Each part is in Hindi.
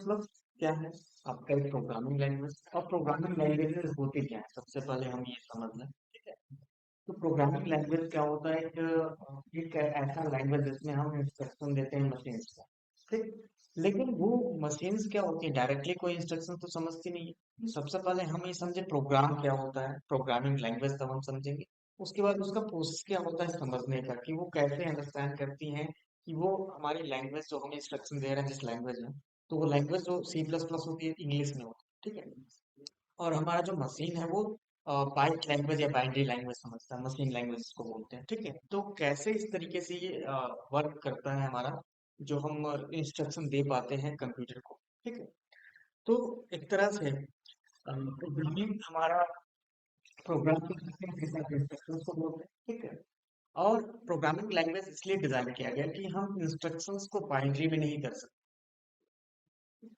मतलब क्या है? आपका एक प्रोग्रामिंग लैंग्वेज, और प्रोग्रामिंग लैंग्वेजेस होती क्या है, सबसे पहले हम ये समझ लें, ठीक है? तो प्रोग्रामिंग लैंग्वेज क्या होता है? एक ऐसा लैंग्वेज जिसमें हम इंस्ट्रक्शन देते हैं मशीन्स को, ठीक? लेकिन वो मशीन्स क्या होती है, डायरेक्टली कोई इंस्ट्रक्शन तो समझती नहीं है। सबसे पहले हम ये समझे प्रोग्राम क्या होता है, प्रोग्रामिंग लैंग्वेज तब हम समझेंगे। उसके बाद उसका प्रोसेस क्या होता है समझने का, कि वो कैसे अंडरस्टैंड करती हैं कि वो हमारी लैंग्वेज जो हमें इंस्ट्रक्शन दे रहे हैं जिस लैंग्वेज में, तो वो लैंग्वेज जो C++ होती है, इंग्लिश में होती है, ठीक है? और हमारा जो मशीन है वो बाइट लैंग्वेज या बाइनरी लैंग्वेज समझता है, मशीन लैंग्वेज इसको बोलते हैं, ठीक है? तो कैसे इस तरीके से ये वर्क करता है हमारा, जो हम इंस्ट्रक्शन दे पाते हैं कंप्यूटर को, ठीक है? तो एक तरह से प्रोग्रामिंग हमारा प्रोग्राम को इंस्ट्रक्शंस को बोलते हैं, ठीक है? और प्रोग्रामिंग लैंग्वेज इसलिए डिजाइन किया गया कि हम इंस्ट्रक्शंस को बाइनरी में नहीं कर सकते,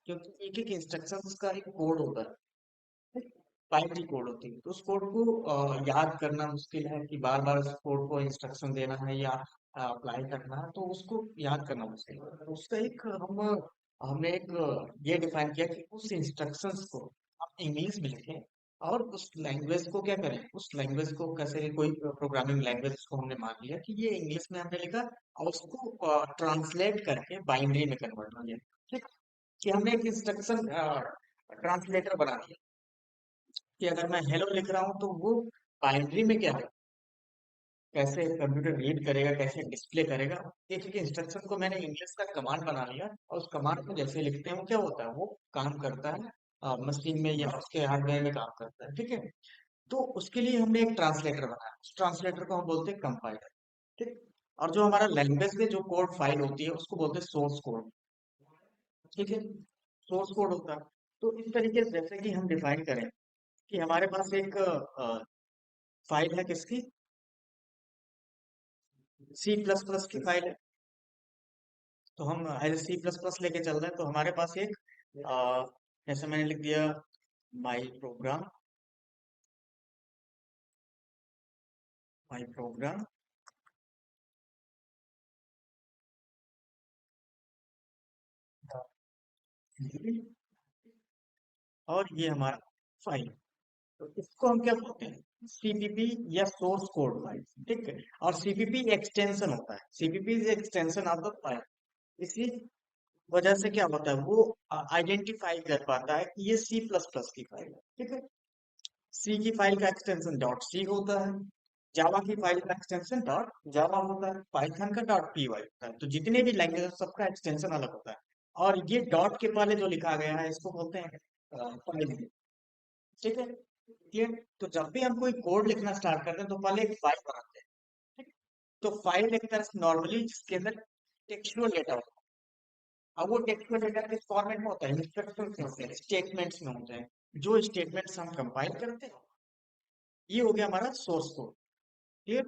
क्योंकि एक एक इंस्ट्रक्शंस का एक कोड होता है, बाइनरी कोड होती है, तो उस कोड को याद करना मुश्किल है, कि बार बार उस कोड को इंस्ट्रक्शन देना है या अप्लाई करना है, तो उसको याद करना मुश्किल है। तो उसका एक हमने एक ये डिफाइन किया कि उस इंस्ट्रक्शंस को हम इंग्लिश में लिखें, और उस लैंग्वेज को क्या करें, उस लैंग्वेज को कैसे भी कोई प्रोग्रामिंग लैंग्वेज को हमने मान लिया कि ये इंग्लिश में हमने लिखा, और उसको ट्रांसलेट करके बाइनरी में कन्वर्ट कर दिया, ठीक? कि हमने एक इंस्ट्रक्शन ट्रांसलेटर बना दिया, कि अगर मैं हेलो लिख रहा हूँ तो वो बाइनरी में क्या है, कैसे कंप्यूटर रीड करेगा, कैसे डिस्प्ले करेगा। एक एक इंस्ट्रक्शन को मैंने इंग्लिश का कमांड बना लिया, और उस कमांड को जैसे लिखते हैं वो क्या होता है, वो काम करता है मशीन में या उसके हार्डवेयर में काम करता है, ठीक है? तो उसके लिए हमने एक ट्रांसलेटर बनाया, उस ट्रांसलेटर को हम बोलते हैं कंपाइलर, ठीक? और जो हमारा लैंग्वेज में जो कोड फाइल होती है उसको बोलते हैं सोर्स कोड, ठीक है? सोर्स कोड होता है। तो इस तरीके से जैसे कि हम डिफाइन करें कि हमारे पास एक फाइल है किसकी, C++ की फाइल है। तो हम एज C++ लेके चल रहे हैं, तो हमारे पास एक जैसे मैंने लिख दिया माई प्रोग्राम, माई प्रोग्राम और ये हमारा फाइल। तो इसको हम क्या बोलते हैं, सीपीपी या सोर्स कोड फाइल, ठीक है? और सीपीपी एक्सटेंशन होता है, CPP is extension of the file. इसी वजह से क्या होता है, वो आइडेंटिफाई कर पाता है कि ये C++ की फाइल है, ठीक है? सी की फाइल का एक्सटेंशन डॉट सी होता है, जावा की फाइल का एक्सटेंशन डॉट जावा होता है, पाइथन का डॉट पी वाई होता है। तो जितने भी लैंग्वेज है सबका एक्सटेंशन अलग होता है। और ये डॉट के पहले जो लिखा गया है इसको बोलते हैं फाइल, ठीक है? क्लियर? तो जब भी हम कोई कोड लिखना स्टार्ट करते हैं तो पहले एक फाइल बनाते हैं, ठीक? तो फाइल एक तरह से नॉर्मली जिसके अंदर टेक्सचुअल डेटा होता है। अब वो टेक्सचुअल डेटा किस फॉर्मेट में होता है, इंस्ट्रक्शंस में होते हैं, स्टेटमेंट्स में होते हैं। जो स्टेटमेंट्स हम कंपाइल करते हैं, ये हो गया हमारा source code. Clear?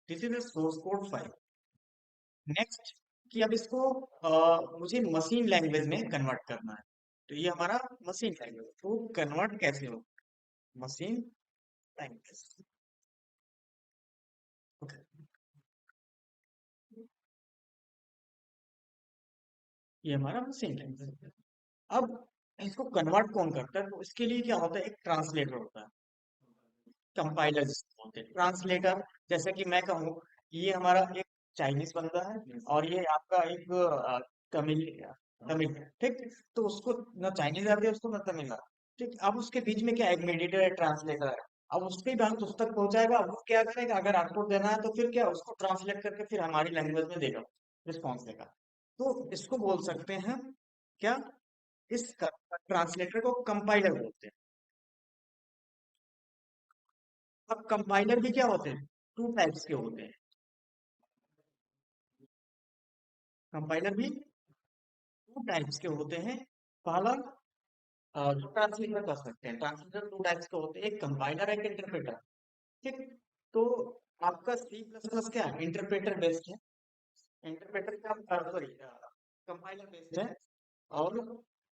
This is source code file. Next, कि अब इसको मुझे मशीन लैंग्वेज में कन्वर्ट करना है, तो ये हमारा मशीन लैंग्वेज, तो कन्वर्ट कैसे हो, मशीन लैंग्वेज, ओके? ये हमारा मशीन लैंग्वेज। अब इसको कन्वर्ट कौन करता है, तो इसके लिए क्या होता है, एक ट्रांसलेटर होता है, कंपाइलर जिसको बोलते हैं ट्रांसलेटर। जैसे कि मैं कहूँ ये हमारा एक चाइनीज बंदा है, और ये आपका एक तमिल तमिल है, ठीक? तो उसको ना चाइनीज आती है, उसको ना तमिल आता है, ठीक? अब उसके बीच में क्या एक मीडिएटर है, ट्रांसलेटर है। अब उसकी बात उस तक पहुंचाएगा, अब वो क्या करेगा, अगर आउटपुट देना है तो फिर क्या उसको ट्रांसलेट करके फिर हमारी लैंग्वेज में देगा, रिस्पॉन्स देगा। तो इसको बोल सकते हैं क्या, इस ट्रांसलेटर को कंपाइलर बोलते हैं। अब कंपाइलर भी क्या होते हैं, टू टाइप्स के होते हैं। कंपाइलर भी टू टाइप्स के होते हैं। पहला जो ट्रांसलेटर कर सकते हैं, ट्रांसलेटर टू टाइप्स के होते हैं, एक कंपाइलर एक इंटरप्रेटर, ठीक? तो आपका C++ क्या है, इंटरप्रेटर बेस्ड है। इंटरप्रेटर का सॉरी कंपाइलर बेस्ड है। और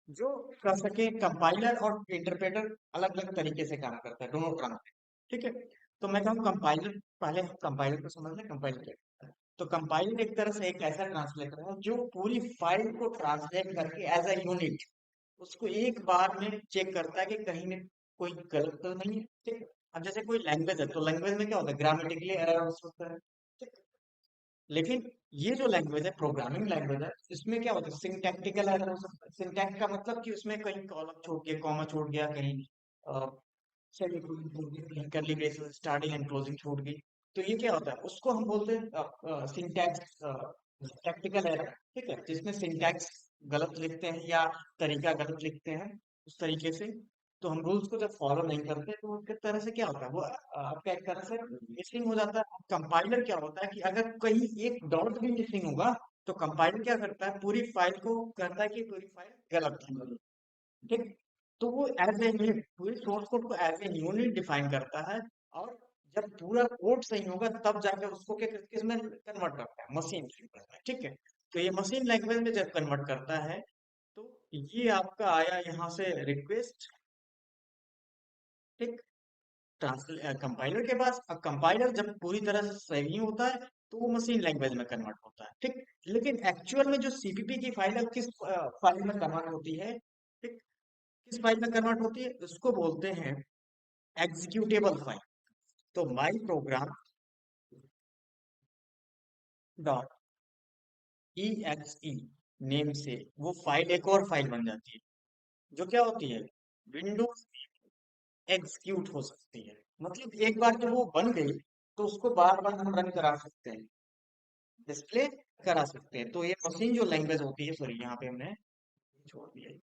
जो कर सके, कंपाइलर और इंटरप्रेटर अलग अलग तरीके से काम करता है, दोनों काम, ठीक है? तो मैं कहूँ कंपाइलर, पहले कंपाइलर को समझ लें, कंपाइलर क्या है। तो कंपाइलर एक तरह से एक ऐसा ट्रांसलेटर है जो पूरी फाइल को ट्रांसलेट करके एज अ यूनिट उसको एक बार में चेक करता है कि कहीं में कोई गलत तो नहीं है। ठीक है। अब जैसे कोई लैंग्वेज है तो लैंग्वेज में क्या होता है, ग्रामेटिकली एरर्स होता है। ठीक है। लेकिन ये जो लैंग्वेज है, प्रोग्रामिंग लैंग्वेज है, इसमें क्या होता है, सिंटैक्टिकल एरर हो सकता है। सिंटैक्ट का मतलब कि उसमें कहीं कॉलम छूट गया, कॉमा छूट गया, कहीं सेमीकोलन छूट गया, कहीं curly braces starting and closing छूट गई। तो ये क्या होता है, उसको हम बोलते हैं सिंटैक्स टैक्टिकल एरर। ठीक है, जिसमें सिंटैक्स गलत लिखते हैं या तरीका गलत लिखते हैं उस तरीके से। तो हम रूल्स को जब फॉलो नहीं करते तो उसके तरह से क्या होता है, वो आपका एक तरह से मिसिंग हो जाता है। कंपाइलर क्या होता है कि अगर कहीं एक डॉट भी मिसिंग होगा तो कंपाइलर क्या करता है, पूरी फाइल को करता है कि पूरी फाइल गलत है। ठीक। तो वो एज ए यूनिट पूरे सोर्स कोड को एज ए यूनिट डिफाइन करता है। और जब पूरा कोड सही होगा तब जाकर उसको क्या किस में कन्वर्ट करता है, मशीन लैंग्वेज में। ठीक है। तो ये मशीन लैंग्वेज में जब कन्वर्ट करता है तो ये आपका आया यहाँ से रिक्वेस्ट। ठीक। कंपाइलर के पास, अब कंपाइलर जब पूरी तरह से सही होता है तो वो मशीन लैंग्वेज में कन्वर्ट होता है। ठीक। लेकिन एक्चुअल में जो सीपीपी की फाइल है किस फाइल में कन्वर्ट होती है, ठीक, किस फाइल में कन्वर्ट होती है, उसको बोलते हैं एग्जीक्यूटेबल फाइल। तो माई प्रोग्राम डॉट ई एक्स ई नेम से वो फाइल एक और फाइल बन जाती है जो क्या होती है, विंडोज एग्जीक्यूट हो सकती है। मतलब एक बार जब वो बन गई तो उसको बार बार हम रन करा सकते हैं, डिस्प्ले करा सकते हैं। तो ये मशीन जो लैंग्वेज होती है, सॉरी यहाँ पे हमने छोड़ दिया है।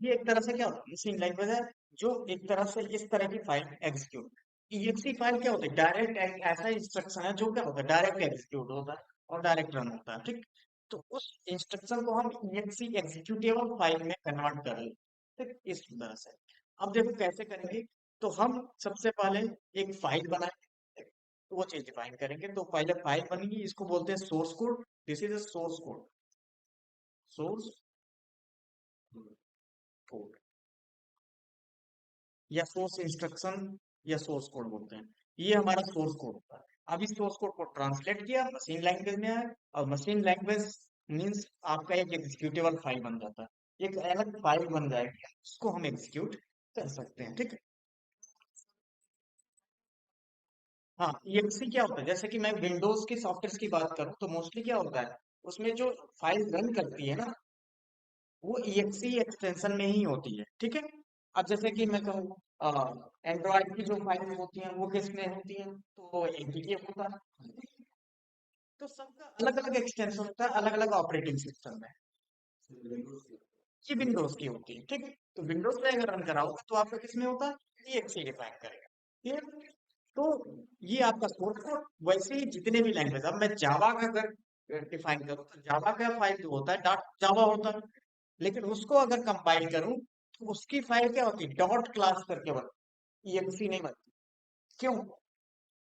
ये एक तरह से क्या होता है, मशीन लैंग्वेज है जो एक तरह से इस तरह की फाइल एग्जीक्यूट। ईएक्सी फाइल क्या होता है, डायरेक्ट ऐसा इंस्ट्रक्शन है जो क्या होता है, डायरेक्ट एग्जीक्यूट होता है और डायरेक्ट रन होता है। ठीक। तो उस इंस्ट्रक्शन को हम ईएक्सी एग्जीक्यूटेबल फाइल में कन्वर्ट कर लें। ठीक, इस तरह से। अब देखो कैसे करेंगे। तो हम सबसे पहले एक फाइल बनाएंगे, तो वो चीज डिफाइन करेंगे। तो पहले फाइल बनेगी, इसको बोलते हैं source code. This is a source code, source code या सोर्स इंस्ट्रक्शन या सोर्स कोड बोलते हैं। ये हमारा सोर्स कोड होता है। अब इस सोर्स कोड को ट्रांसलेट किया, मशीन लैंग्वेज में आया, और मशीन लैंग्वेज मींस आपका एक एग्जीक्यूटेबल फाइल बन जाता है, एक अलग फाइल बन जाएगी, उसको हम एग्जीक्यूट कर सकते हैं। ठीक है। हाँ, EXE क्या होता है, जैसे कि मैं विंडोज के सॉफ्टवेयर की बात करूं तो मोस्टली क्या होता है, उसमें जो फाइल रन करती है ना वो EXE एक्सटेंशन में ही होती है। ठीक है। अब जैसे कि मैं कहूँ एंड्रॉइड की जो फाइल होती हैं वो किस में होती हैं, तो वो एपीके होता है। तो सबका अलग अलग एक्सटेंशन होता है अलग अलग ऑपरेटिंग सिस्टम में। ये विंडोज की होती है। ठीक है। तो विंडोज पे अगर रन कराओगे तो आपका किस में होता है, EXE डिफाइन करेगा। क्लियर। तो ये आपका सोर्स कोड। वैसे ही जितने भी लैंग्वेज, अब मैं जावा का अगर डिफाइन करूँ तो जावा का फाइल जो होता है डॉट जावा होता है। लेकिन उसको अगर कंपाइल करूं तो उसकी फाइल क्या होती है, डॉट क्लास करके बनती, EXE नहीं बनती। क्यों?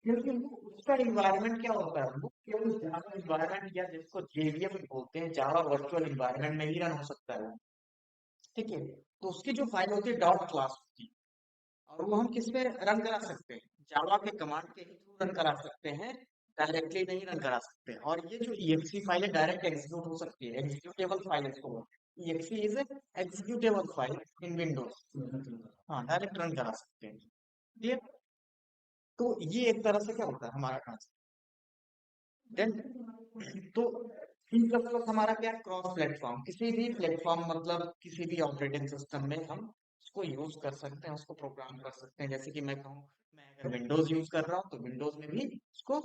क्योंकि उसका इन्वायरमेंट क्या होता है, वो केवल जावा इन्वायरमेंट या जिसको जेवीएम बोलते हैं, जावा वर्चुअल इन्वायरमेंट में ही रन हो सकता है वो। ठीक है। तो उसकी जो फाइल होती है डॉट क्लास होती है, और वो हम किस पे रन करा सकते हैं, जावा के कमांड के ही थ्रू रन करा सकते हैं, डायरेक्टली नहीं रन करा सकते। और ये जो EXE फाइल है डायरेक्ट एग्जीक्यूट हो सकती है, एग्जीक्यूटेबल फाइल इसको बोलते हैं। EXE is executable file in Windows. हाँ, डायरेक्ट रन करा सकते हैं। क्लियर। तो ये एक तरह से क्या होता है हमारा काम। देन तो इन सब का हमारा क्या, क्रॉस प्लेटफॉर्म, किसी भी प्लेटफॉर्म मतलब किसी भी ऑपरेटिंग सिस्टम में हम उसको यूज कर सकते हैं, उसको प्रोग्राम कर सकते हैं। जैसे कि मैं कहूँ, मैं अगर विंडोज यूज कर रहा हूँ तो विंडोज में भी उसको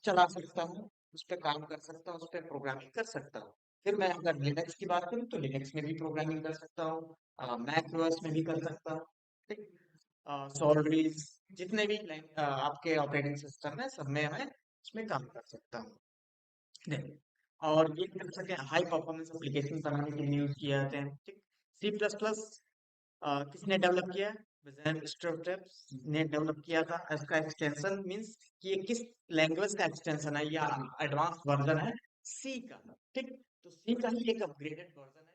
चला सकता हूँ, उस पर काम कर सकता हूँ, उस पर प्रोग्रामिंग कर सकता हूँ। फिर मैं अगर लिनक्स की बात करूँ तो लिनक्स में भी प्रोग्रामिंग कर सकता हूँ, मैक ओएस में भी कर सकता हूँ। ठीक। सॉलिड, जितने भी आपके ऑपरेटिंग सिस्टम है सब में मैं उसमें काम कर सकता हूँ। नहीं। और ये कर सके हाई परफॉर्मेंस एप्लीकेशन बनाने के लिए यूज किया जाते हैं। ठीक। सी प्लस प्लस किसने डेवलप किया है, विजन स्टोरटेप्स ने डेवलप किया था। इसका एक्सटेंशन मींस कि ये किस लैंग्वेज का एक्सटेंशन है या एडवांस वर्जन है, सी का। ठीक। तो सी का ही एक अपग्रेडेड वर्जन है।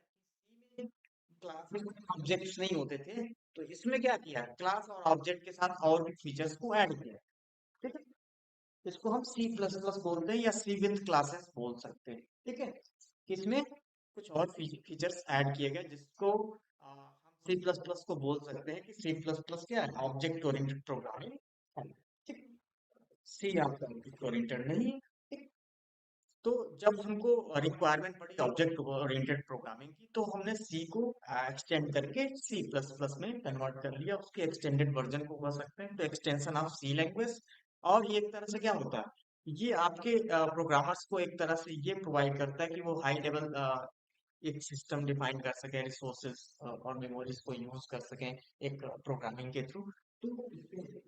सी में क्लास में ऑब्जेक्ट्स नहीं होते थे, तो इसमें क्या किया, क्लास और ऑब्जेक्ट के साथ और भी फीचर्स को ऐड किया। ठीक है, इसको हम सी प्लस प्लस बोलते हैं या सी विद क्लासेस बोल सकते हैं। ठीक है, इसमें कुछ और फीचर्स ऐड किए गए जिसको हम सी प्लस प्लस को बोल सकते हैं कि सी प्लस प्लस क्या है, ऑब्जेक्ट ओरिएंटेड प्रोग्रामिंग। ठीक, सी आपका ऑब्जेक्ट ओरिएंटेड नहीं है। ठीक, तो जब हमको रिक्वायरमेंट पड़ी ऑब्जेक्ट ओरिएंटेड प्रोग्रामिंग की, तो हमने सी को एक्सटेंड करके सी प्लस प्लस में कन्वर्ट कर लिया, उसके एक्सटेंडेड वर्जन को कह सकते हैं, तो एक्सटेंशन ऑफ सी लैंग्वेज। और ये एक तरह से क्या होता है, ये आपके प्रोग्रामर्स को एक तरह से ये प्रोवाइड करता है कि वो हाई लेवल एक सिस्टम डिफाइन कर सकें, रिसोर्सेज और मेमोरीज को यूज कर सकें एक प्रोग्रामिंग के थ्रू। तो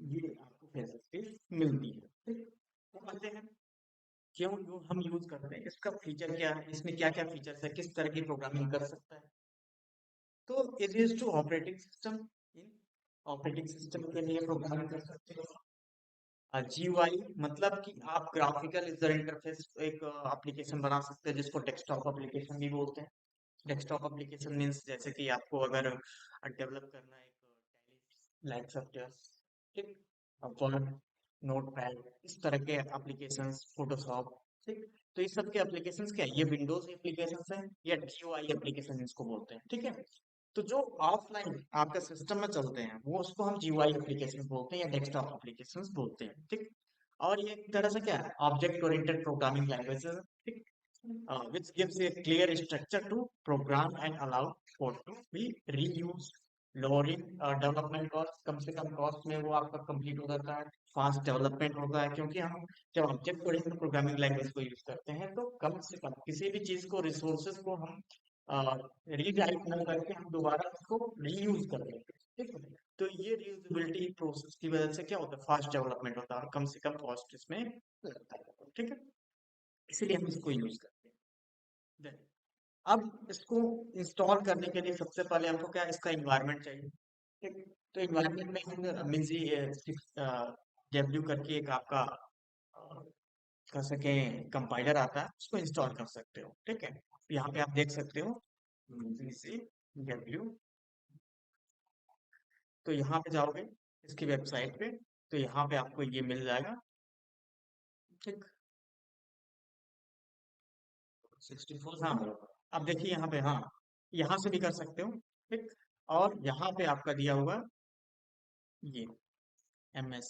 ये आपको फैसिलिटीज मिलती है। ठीक, तो आते हैं क्यों हम यूज करते हैं, इसका फीचर क्या है, इसमें क्या क्या फीचर्स है, किस तरह की प्रोग्रामिंग कर सकता है। तो it is to operating system, इन ऑपरेटिंग सिस्टम के लिए प्रोग्रामिंग कर सकते हो। जीयूआई मतलब कि आप ग्राफिकल यूजर इंटरफेस एक एप्लीकेशन बना सकते हैं जिसको डेस्कटॉप एप्लीकेशन भी बोलते हैं। डेस्कटॉप एप्लीकेशन मीन्स जैसे कि आपको अगर डेवलप करना है एक लाइक सॉफ्टवेयर, ठीक, वर्ड, नोटपैड, इस तरह के एप्लीकेशंस, फोटोशॉप। ठीक, तो ये सब के एप्लीकेशंस क्या है, ये विंडोज एप्लीकेशंस हैं या जीयूआई एप्लीकेशन इसको बोलते हैं। ठीक है, तो जो ऑफलाइन आपका सिस्टम में चलते हैं वो उसको हम जीयूआई एप्लीकेशन बोलते हैं या डेस्कटॉप एप्लीकेशंस बोलते हैं। ठीक, और ये एक तरह से क्या है, ऑब्जेक्ट ओरिएंटेड प्रोग्रामिंग लैंग्वेजेस। ठीक, which gives a clear structure to program and allow code to be reused, lowering development cost, कम से कम कॉस्ट में वो आपका कंप्लीट हो जाता है, फास्ट डेवलपमेंट होता है, क्योंकि हम जब ऑब्जेक्ट ओरिएंटेड प्रोग्रामिंग लैंग्वेज को यूज करते हैं तो कम से कम किसी भी चीज को, रिसोर्सेज को हम रीडायरेक्ट ना करके हम दोबारा उसको रीयूज कर लेते हैं। ठीक है, तो ये रीयूजेबिलिटी प्रोसेस की वजह से क्या होता है, फास्ट डेवलपमेंट होता है और कम से कम कॉस्ट इसमें लगता है। ठीक है, इसीलिए हम इसको यूज करते हैं। Then, अब इसको इंस्टॉल करने के लिए सबसे पहले हमको क्या, इसका इन्वायरमेंट चाहिए। ठीक, तो इन्वायरमेंट में हम मिंजी डब्ल्यू करके एक आपका कह सके कंपाइलर आता है, उसको इंस्टॉल कर सकते हो। ठीक है, यहाँ पे आप देख सकते हो मिंजी डब्ल्यू, तो यहाँ पे जाओगे इसकी वेबसाइट पे, तो यहाँ पे आपको ये मिल जाएगा। ठीक, 64, हाँ, अब देखिए यहाँ पे, हाँ, यहाँ से भी कर सकते हो। ठीक, और यहाँ पे आपका दिया हुआ ये MS,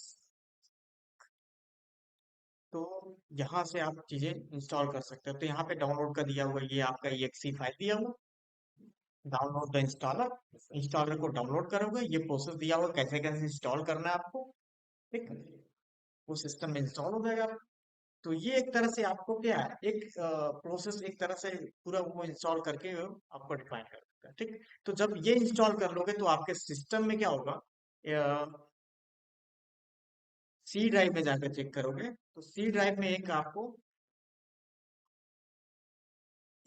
तो यहाँ से आप चीजें इंस्टॉल कर सकते हो। तो यहाँ पे डाउनलोड का दिया हुआ, ये आपका EXE फाइल दिया हुआ, डाउनलोड द इंस्टॉलर, इंस्टॉलर को डाउनलोड करोगे, ये प्रोसेस दिया हुआ कैसे कैसे इंस्टॉल करना है आपको। ठीक, वो सिस्टम में इंस्टॉल हो जाएगा। तो ये एक तरह से आपको क्या है, एक प्रोसेस एक तरह से पूरा वो इंस्टॉल करके आपको डिफाइन कर देता है। ठीक, तो जब ये इंस्टॉल कर लोगे तो आपके सिस्टम में क्या होगा, सी ड्राइव में जाकर चेक करोगे तो सी ड्राइव में एक आपको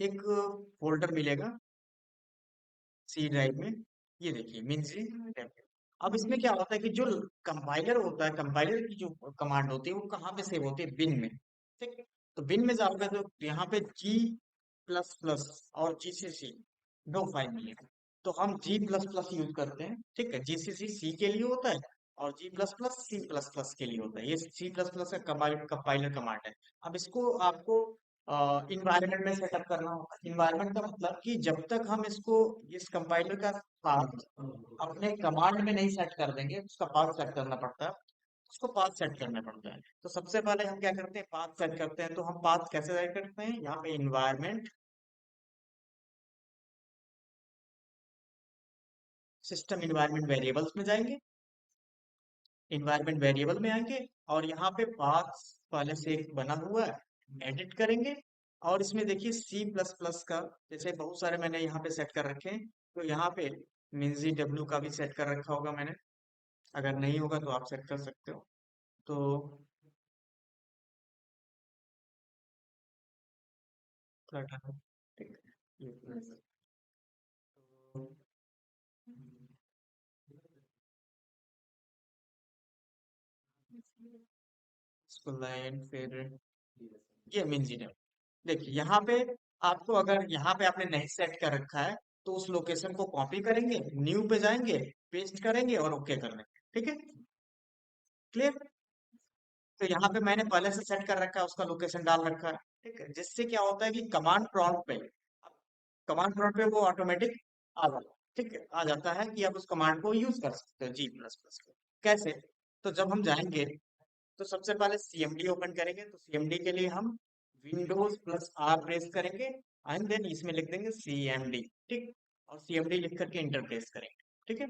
एक फोल्डर मिलेगा सी ड्राइव में, ये देखिए मिनजी ड्राइव। अब इसमें क्या होता है कि जो कंपाइलर होता है, कंपाइलर की जो कमांड होती है वो कहाँ पे सेव होती है, बिन में। ठीक, तो बिन में जाओगे तो यहाँ पे जी प्लस प्लस और GCC दो फाइल मिली है, तो हम जी प्लस प्लस यूज करते हैं। ठीक है, GCC सी के लिए होता है और G plus plus C plus plus के लिए होता है, ये सी प्लस प्लस का कंपाइलर कमांड है। अब इसको आपको इन्वायरमेंट में सेटअप करना होगा। इन्वायरमेंट का मतलब कि जब तक हम इसको, इस कंपाइलर का पाथ अपने कमांड में नहीं सेट कर देंगे, उसका पाथ सेट करना पड़ता है, उसको पाथ सेट करना पड़ता है। तो सबसे पहले हम क्या करते हैं, पाथ सेट करते हैं। तो हम पाथ कैसे सेट करते हैं, यहाँ पे इन्वायरमेंट, सिस्टम इन्वायरमेंट वेरिएबल्स में जाएंगे, इन्वायरमेंट वेरिएबल में आएंगे और यहाँ पे पाथ पहले से एक बना हुआ है, एडिट करेंगे। और इसमें देखिए सी प्लस प्लस का, जैसे बहुत सारे मैंने यहाँ पे सेट कर रखे हैं, तो यहाँ पे मिनजी डब्ल्यू का भी सेट कर रखा होगा मैंने, अगर नहीं होगा तो आप सेट कर सकते हो। तो फ्लटर, ठीक है, ये तो इसको लाइन फिर ये मिनजी डब्ल्यू, देखिए यहाँ पे आपको, अगर यहाँ पे आपने नहीं सेट कर रखा है तो उस लोकेशन को कॉपी करेंगे, न्यू पे जाएंगे, पेस्ट करेंगे और ओके कर लेंगे। ठीक है, क्लियर। तो यहाँ पे मैंने पहले से सेट कर रखा है, उसका लोकेशन डाल रखा है। ठीक है, जिससे क्या होता है कि कमांड प्रॉम्प्ट पे वो ऑटोमेटिक आ जाता है। ठीक है, आ जाता है कि आप उस कमांड को यूज कर सकते हो G++ को। कैसे? तो जब हम जाएंगे तो सबसे पहले CMD ओपन करेंगे, तो CMD के लिए हम Windows+R प्रेस करेंगे एंड देन इसमें लिख देंगे CMD। ठीक, और CMD लिख करके इंटर प्रेस करेंगे। ठीक है,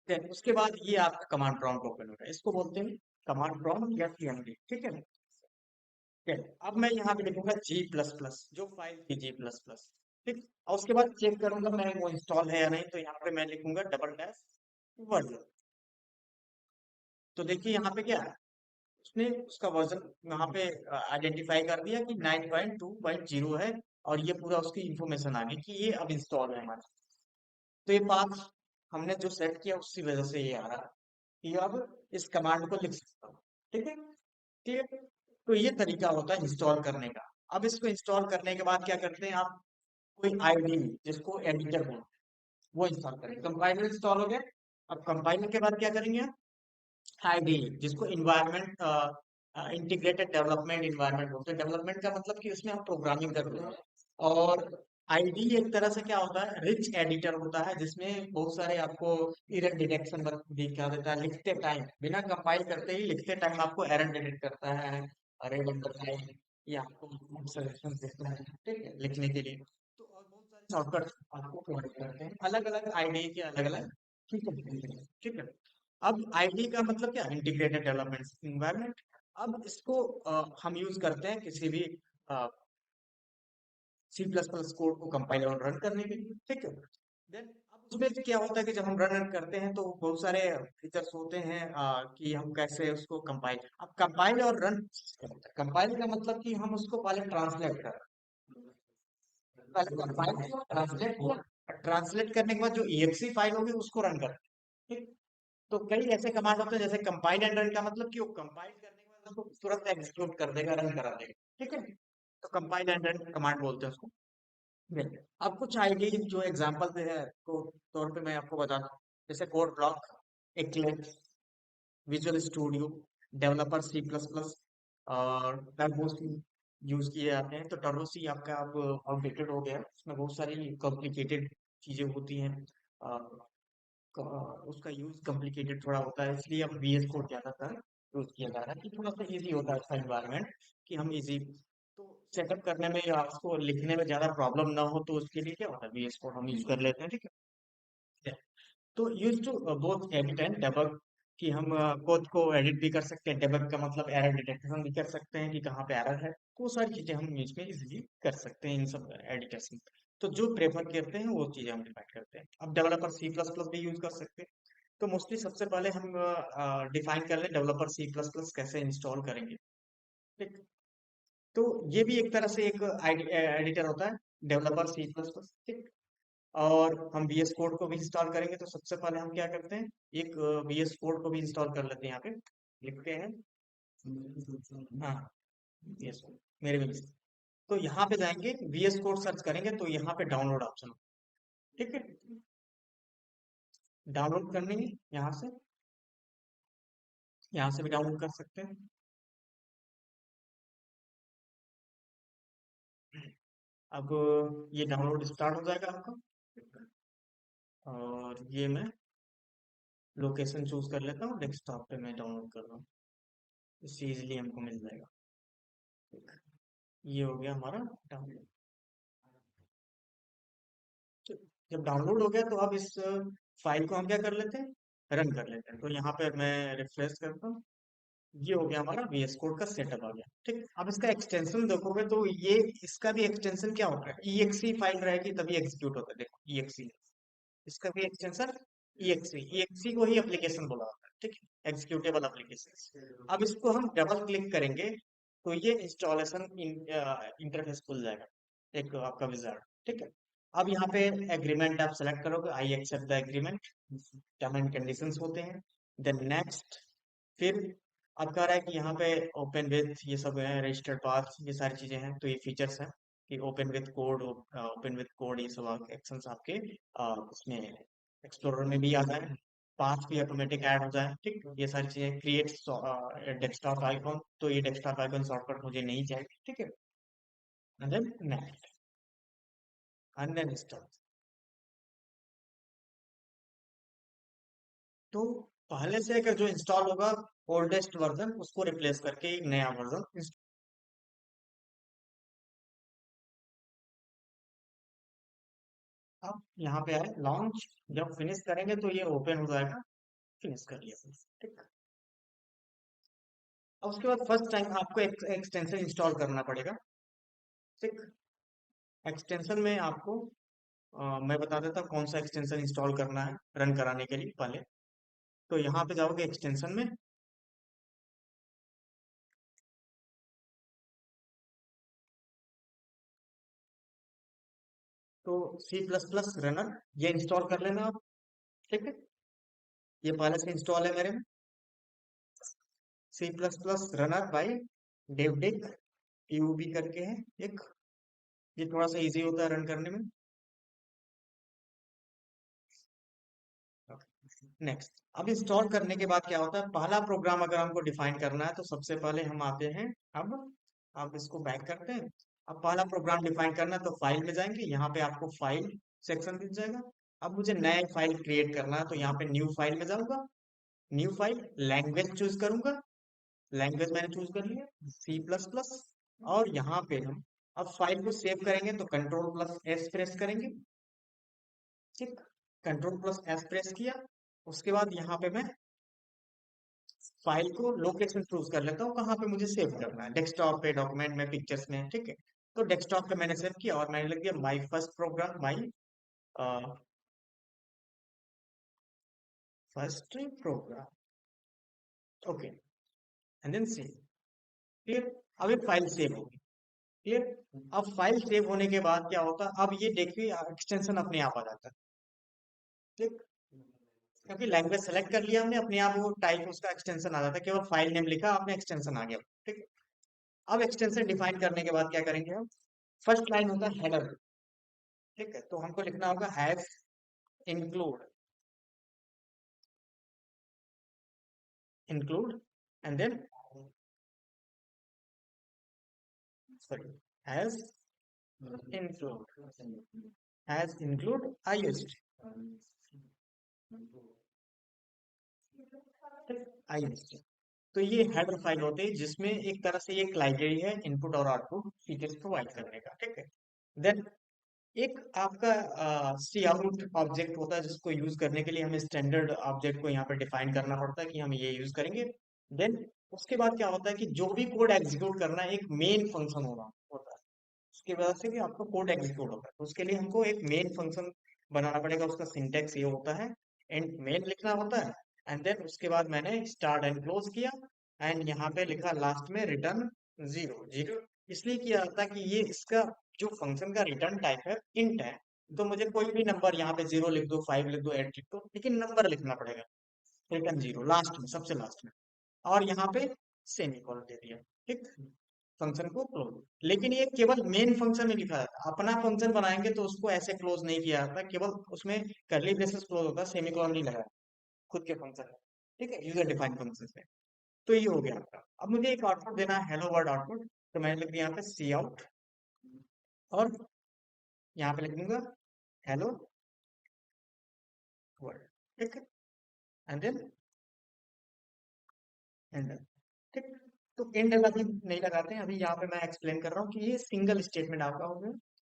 देन उसके बाद ये आपका कमांड प्रॉम्प्ट ओपन होगा, इसको बोलते हैं कमांड प्रॉम्प्ट या CMD। ठीक है, ठीक है, अब मैं यहाँ पे लिखूंगा G++, जो फाइल थी G++। ठीक, और उसके बाद चेक करूंगा मैं वो इंस्टॉल है या नहीं, तो यहाँ पे मैं लिखूंगा _वर्जन। तो देखिए यहाँ पे क्या है, उसने उसका वर्जन यहाँ पे आइडेंटिफाई कर दिया कि 9.2.0 है, और ये पूरा उसकी इंफॉर्मेशन आ गई कि ये अब इंस्टॉल है हमारा। तो ये पाथ हमने जो सेट किया उसकी वजह से ये आ रहा है कि अब इस कमांड को लिख सकता हूँ। ठीक है, ठीक है। तो ये तरीका होता है इंस्टॉल करने का। अब इसको इंस्टॉल करने के बाद क्या करते हैं आप, कोई आईडी जिसको एडिटर बोलते हैं वो इंस्टॉल करेंगे। कंपाइलर इंस्टॉल हो गया। अब कंपाइलर के बाद क्या करेंगे आप, आईडी जिसको इन्वायरमेंट इंटीग्रेटेड डेवलपमेंट इन्वायरमेंट बोलते हैं। डेवलपमेंट का मतलब कि उसमें हम प्रोग्रामिंग कर रहे हैं। और आईडी एक तरह से क्या होता है, रिच एडिटर होता है, जिसमें बहुत सारे आपको एरर डिटेक्शन दिखा देता है लिखते टाइम, बिना कंपाइल करते ही लिखते टाइम आपको एरर डिटेक्ट करता है, अरे नंबर टाइम, या आपको सजेशन देता है। ठीक है, लिखने के लिए तो और बहुत सारे शॉर्टकट आपको प्रोवाइड करते हैं, अलग अलग आईडी के अलग अलग। ठीक है, ठीक है। अब आईडी का मतलब क्या, इंटीग्रेटेड डेवलपमेंट इन्वायरमेंट। अब इसको हम यूज करते हैं किसी भी C++ कोड को कंपाइल और रन करने के लिए। ठीक है, देन अब उसमें क्या होता है कि जब हम रन करते हैं तो बहुत सारे फीचर्स होते हैं कि हम कैसे उसको कंपाइल, अब कंपाइल और रन। कंपाइल का मतलब कि हम उसको पहले ट्रांसलेट कर, पहले कंपाइल किया, ट्रांसलेट किया, ट्रांसलेट करने के बाद जो exe फाइल होगी उसको रन कर। ठीक, तो कई ऐसे कमांड होते हैं जैसे कंपाइल एंड रन का मतलब कि वो कंपाइल करने के बाद उसको तुरंत एग्जीक्यूट कर देगा, रन करा देगा। ठीक है, तो कंपाइल एंड रन कमांड बोलते हैं उसको। नहीं, अब कुछ आईडी जो एग्जांपल पे है तो तौर पे मैं आपको बता दूं, जैसे code block, eclipse, visual studio, developer C++, और टर्बो सी यूज किए जाते हैं। तो टर्बो सी आपका अब आउटडेटेड हो गया है, उसमें बहुत सारी कॉम्प्लिकेटेड चीजें होती हैं। उसका यूज कॉम्प्लिकेटेड थोड़ा होता है, इसलिए अब VS कोड ज्यादातर यूज किया जा रहा है कि थोड़ा सा इजी होता है इसका इन्वायरमेंट, कि हम इजी तो सेटअप करने में या उसको लिखने में ज्यादा प्रॉब्लम ना हो, तो उसके लिए क्या होता है VS कोड हम यूज कर लेते हैं। ठीक है, तो use to both edit and debug, कि हम कोड को एडिट भी कर सकते हैं, डेबग का मतलब एरर डिटेक्शन भी कर सकते हैं कि कहाँ पे एरर है, तो वो सारी चीजें हम इसमें इजीली कर सकते हैं इन सब एडिटर्स में। तो जो प्रेफर करते हैं वो चीजें हम डिफाइन करते हैं। अब डेवलपर C++ भी यूज कर सकते हैं। तो मोस्टली सबसे पहले हम डिफाइन कर लें डेवलपर C++ कैसे इंस्टॉल करेंगे। ठीक, तो ये भी एक तरह से एक एडिटर होता है, डेवलपर C++। ठीक, और हम VS कोड को भी इंस्टॉल करेंगे, तो सबसे पहले हम क्या करते हैं, एक VS कोड को भी इंस्टॉल कर लेते हैं। यहाँ पे लिखते हैं, हाँ VS कोड, मेरे भी list। तो यहाँ पे जाएंगे, VS कोड सर्च करेंगे तो यहाँ पे डाउनलोड ऑप्शन। ठीक है, डाउनलोड करने में यहाँ से भी डाउनलोड कर सकते हैं। अब ये डाउनलोड स्टार्ट हो जाएगा आपका, और ये मैं लोकेशन चूज कर लेता हूँ, डेस्कटॉप पे मैं डाउनलोड कर रहा हूँ, इससे इजीली हमको मिल जाएगा। ये हो गया हमारा डाउनलोड। जब डाउनलोड हो गया तो अब इस फाइल को हम क्या कर लेते हैं, रन कर लेते हैं। तो यहाँ पे मैं रिफ्रेश करता हूँ, ये हो गया हमारा VS कोड का सेटअप आ गया। ठीक, अब इसका एक्सटेंशन देखोगे तो ये, इसका भी एक्सटेंशन क्या होता है, exe फाइल रहेगी तभी एग्जीक्यूट होता है। देखो exe, इसका भी एक्सटेंशन exe को ही एप्लीकेशन बोला होता है। ठीक है, एग्जीक्यूटेबल एप्लीकेशन। अब इसको हम डबल क्लिक करेंगे तो ये इंस्टॉलेशन इंटरफेस खुल जाएगा, एक आपका विजार्ड। ठीक है, अब यहाँ पे एग्रीमेंट आप सेलेक्ट करोगे, I accept the agreement, term and conditions होते हैं। देन नेक्स्ट, फिर अब कह रहा है कि यहाँ पे ओपन विथ, ये सब है, रजिस्टर्ड पाथ, ये सारी चीजें हैं, तो ये फीचर्स हैं। कि ओपन विथ कोड ये सब एक्शंस आपके उसमें एक्सप्लोरर में भी आ जाए, पाथ भी ऑटोमेटिक ऐड हो जाए, ठीक। ये सारी चीजें क्रिएट डेस्कटॉप आइकॉन, तो ये डेस्कटॉप आइकॉन शॉर्टकट मुझे नहीं चाहिए, ठीक है। And then next and then install. तो पहले से का जो इंस्टॉल होगा ओल्डेस्ट वर्जन, उसको रिप्लेस करके एक नया वर्जन। अब यहाँ पे आए लॉन्च, जब फिनिश करेंगे तो ये ओपन हो जाएगा, फिनिश कर लिया, ठीक है। अब उसके बाद फर्स्ट टाइम आपको एक एक्सटेंशन इंस्टॉल करना पड़ेगा, ठीक। एक्सटेंशन में आपको मैं बता देता हूँ कौन सा एक्सटेंशन इंस्टॉल करना है रन कराने के लिए पहले। तो यहाँ पे जाओगे एक्सटेंशन में, तो C++ रनर ये इंस्टॉल कर लेना आप, ठीक है। ये पहले से इंस्टॉल है मेरे में, C++ रनर बाई डेवडिक पीयूबी करके है एक। ये थोड़ा सा इजी होता है रन करने में। नेक्स्ट, अब इंस्टॉल करने के बाद क्या होता है, पहला प्रोग्राम अगर हमको डिफाइन करना है तो सबसे पहले हम आते हैं, अब आप इसको बैक करते हैं। अब पहला प्रोग्राम डिफाइन करना है तो फाइल में जाएंगे, यहाँ पे आपको फाइल सेक्शन दिख जाएगा। अब मुझे नया फाइल क्रिएट करना है तो यहाँ पे न्यू फाइल में जाऊंगा, न्यू फाइल लैंग्वेज चूज करूंगा, लैंग्वेज मैंने चूज कर लिया C++। और यहाँ पे हम अब फाइल को सेव करेंगे तो कंट्रोल+S प्रेस करेंगे, ठीक। कंट्रोल+S प्रेस किया, उसके बाद यहाँ पे मैं फाइल को लोकेशन चूज कर लेता हूँ कहाँ पे मुझे सेव करना है, डेस्कटॉप पे, डॉक्यूमेंट में, पिक्चर्स में, ठीक है। तो डेस्कटॉप पे मैंने सेव किया और मैंने लिख दिया my first program, my first program, okay. And then save, clear. अब ये फाइल सेव होगी, क्लियर। अब फाइल सेव होने के बाद क्या होता है, अब ये देखिए एक्सटेंशन अपने आप आ जाता है, ठीक। क्योंकि लैंग्वेज सेलेक्ट कर लिया हमने, अपने आप वो टाइप उसका एक्सटेंशन आ जाता है, केवल फाइल नेम लिखा आपने एक्सटेंशन आ गया, ठीक। अब एक्सटेंशन डिफाइन करने के बाद क्या करेंगे हम, फर्स्ट लाइन होता है हेडर, ठीक है। तो हमको लिखना होगा hash include, include and then sorry hash include, hash include IST, IST. तो ये हेडर फाइल होते हैं जिसमें एक तरह से ये लाइब्रेरी है इनपुट और आउटपुट फीचर्स प्रोवाइड करने का, ठीक है। देन एक आपका सी आउट ऑब्जेक्ट होता है जिसको यूज करने के लिए हमें स्टैंडर्ड ऑब्जेक्ट को यहाँ पे डिफाइन करना पड़ता है कि हम ये यूज करेंगे। देन उसके बाद क्या होता है कि जो भी कोड एग्जीक्यूट करना है एक मेन फंक्शन होना होता है, उसकी वजह से भी आपको कोड एग्जीक्यूट होता है, तो उसके लिए हमको एक मेन फंक्शन बनाना पड़ेगा, उसका सिंटेक्स ये होता है, एंड मेन लिखना होता है। एंड देन उसके बाद मैंने स्टार्ट एंड क्लोज किया, एंड यहाँ पे लिखा लास्ट में रिटर्न जीरो जीरो, इसलिए किया जाता है कि ये इसका जो फंक्शन का रिटर्न टाइप है इंट है, तो मुझे कोई भी नंबर यहाँ पे 0 लिख दो, 5 लिख दो, 8 लिख दो, लेकिन नंबर लिखना पड़ेगा, रिटर्न जीरो लास्ट में, सबसे लास्ट में। और यहाँ पे सेमीकोलन दे दिया, ठीक। फंक्शन को क्लोज, लेकिन ये केवल मेन फंक्शन में लिखा जाता है, अपना फंक्शन बनाएंगे तो उसको ऐसे क्लोज नहीं किया जाता, केवल उसमें कर्ली ब्रेसेस क्लोज होता है, सेमीकोलन नहीं लगाया खुद के फंक्शन में, ठीक है, यूजर डिफाइंड फंक्शन में। तो ये हो गया आपका। अब मुझे एक आउटपुट देना है, हेलो वर्ल्ड आउटपुट, तो मैंने लिख दिया यहाँ पे सी आउट, और यहाँ पे लिख दूंगा हेलो वर्ल्ड, ठीक है। एंड देन एंटर, ठीक। तो एंड अभी नहीं लगाते हैं, अभी यहाँ पे मैं एक्सप्लेन कर रहा हूँ कि ये सिंगल स्टेटमेंट आपका हो गया।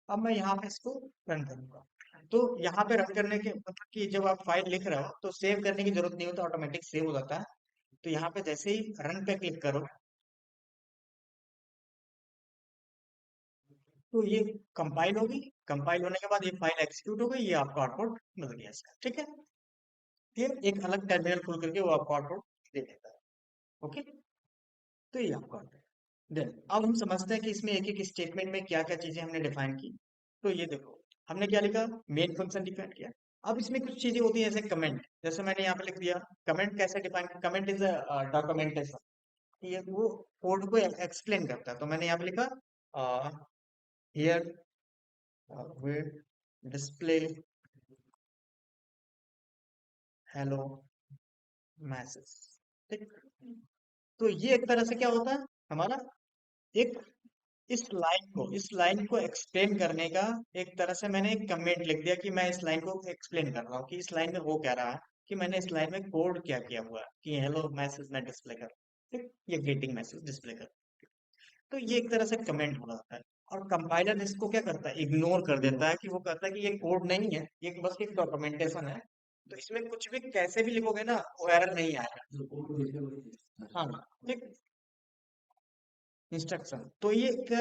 अब मैं यहाँ पे इसको रन करूंगा, तो यहाँ पे रन करने के मतलब कि जब आप फाइल लिख रहे हो तो सेव करने की जरूरत नहीं होता, ऑटोमेटिक सेव हो जाता है। तो यहाँ पे जैसे ही रन पे क्लिक करो तो ये कंपाइल होगी, कंपाइल होने के बाद ये फाइल एग्जीक्यूट हो गई, ये आपका आउटपुट मिल गया इसका, ठीक है। फिर एक अलग टर्मिनल खोल करके वो आपको आउटपुट दे देता है, ओके। तो ये आपका देन अब हम समझते हैं कि इसमें एक एक स्टेटमेंट में क्या क्या चीजें हमने डिफाइन की। तो ये देखो हमने क्या लिखा, मेन फंक्शन डिफाइन किया। अब इसमें कुछ चीजें होती हैं जैसे कमेंट, जैसे मैंने यहाँ पे लिख दिया कमेंट कैसे डिफाइन, कमेंट इज डॉक्यूमेंटेशन, ये वो कोड को एक्सप्लेन करता है, तो मैंने यहाँ पे लिखा here we display hello message. ठीक, तो ये एक तरह से क्या होता है हमारा एक इस लाइन को एक्सप्लेन करने का एक तरह से मैंने एक कमेंट लिख दिया कि मैं इस लाइन को एक्सप्लेन कर रहा हूँ कि इस लाइन में वो कह रहा है कि मैंने इस लाइन में कोड क्या किया हुआ है कि हेलो मैसेज मैं डिस्प्ले कर, ठीक, ये ग्रीटिंग मैसेज डिस्प्ले कर। तो ये एक तरह से कमेंट हो जाता है। और कंपाइलर इसको क्या करता है, इग्नोर कर देता है कि वो कहता है कि ये कोड नहीं है, ये बस एक डॉक्यूमेंटेशन है। तो इसमें कुछ भी कैसे भी लिखोगे ना वो एरर नहीं आएगा। हाँ, ठीक, इंस्ट्रक्शन तो ये एक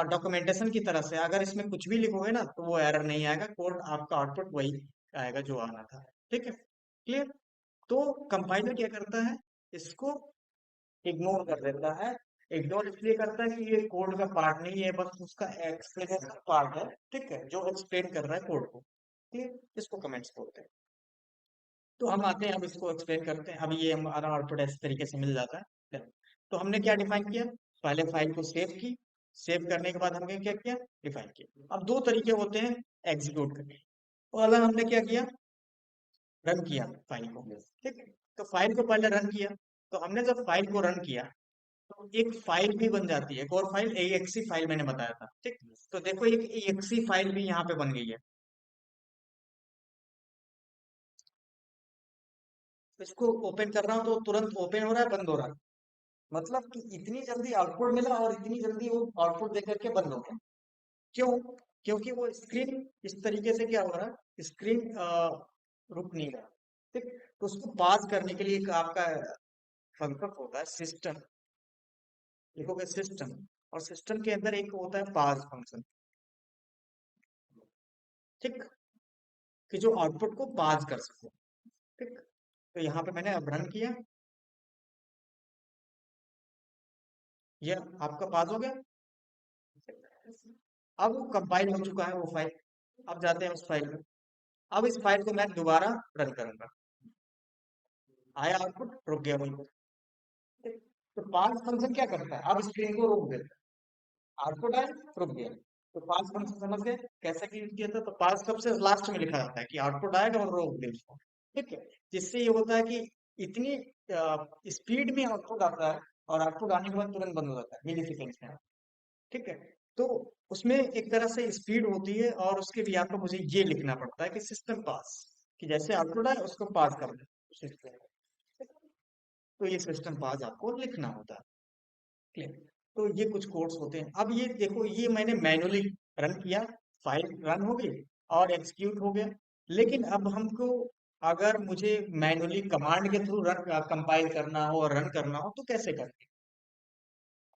डॉक्यूमेंटेशन की तरह से अगर इसमें कुछ भी लिखोगे ना तो वो एरर नहीं आएगा, कोड आपका आउटपुट वही आएगा जो आना था। ठीक है, क्लियर। तो कंपाइलर क्या करता है, इसको इग्नोर कर देता है। इग्नोर इसलिए करता है कि ये कोड का पार्ट नहीं है, बस उसका एक्सप्लेनेशन पार्ट है, ठीक है, जो एक्सप्लेन कर रहा है कोड को। ठीक, इसको कमेंट्स बोलते हैं। तो हम आते हैं, अब इसको एक्सप्लेन करते हैं। अब ये हमारा आउटपुट इस तरीके से मिल जाता है। चलो, तो हमने क्या डिफाइन किया, पहले फाइल को सेव की, सेव करने के बाद हमने क्या किया, डिफाइन किया। अब दो तरीके होते हैं एग्जीक्यूट करने। पहला हमने क्या किया, रन किया फाइल को। ठीक है, तो फाइल को पहले रन किया। तो हमने जब फाइल को रन किया तो एक फाइल भी बन जाती है, एक और फाइल एएक्सी फाइल मैंने बताया था। ठीक, तो देखो एक एएक्सी फाइल भी यहाँ पे बन गई है। इसको ओपन कर रहा हूँ तो तुरंत ओपन हो रहा है, बंद हो रहा है। मतलब कि इतनी जल्दी आउटपुट मिला और इतनी जल्दी वो आउटपुट दे करके बंद हो गया। क्यों, क्योंकि वो स्क्रीन इस तरीके से क्या हो रहा है, स्क्रीन रुक नहीं रहा। ठीक, तो उसको पास करने के लिए एक आपका फंक्शन होता है सिस्टम, लिखोगे सिस्टम, और सिस्टम के अंदर एक होता है पास फंक्शन। ठीक, कि जो आउटपुट को पास कर सके। ठीक, तो यहाँ पे मैंने अब रन किया, ये आपका पास हो गया। अब वो कंपाइल हो चुका है वो फाइल। अब जाते हैं उस फाइल में। अब इस फाइल को मैं दोबारा रन करूंगा, आया आउटपुट, रुक गया वहीं पर। ठीक, तो पास फंक्शन क्या करता है, अब स्क्रीन को रोक देता है, आउटपुट आया, रुक गया। तो पास फंक्शन समझ गए कैसे यूज किया था। तो पास सबसे लास्ट में लिखा जाता है कि आउटपुट आएगा और रोक दे उसको। ठीक है, जिससे ये होता है कि इतनी स्पीड में आउटपुट आता है और आउटपुट आने के बाद तुरंत बंद हो जाता है मिली सेकेंड्स में। ठीक है, तो उसमें एक तरह से स्पीड होती है और उसके लिए आपको मुझे ये लिखना पड़ता है कि सिस्टम पास, कि जैसे आउटपुट है उसको पास कर दे सिस्टम। तो ये सिस्टम पास आपको लिखना होता है। क्लियर, तो ये कुछ कोड्स होते हैं। अब ये देखो, ये मैंने मैनुअली रन किया, फाइल रन हो गई और एग्जीक्यूट हो गया। लेकिन अब हमको अगर मुझे मैनुअली कमांड के थ्रू रन कंपाइल करना हो और रन करना हो तो कैसे करें,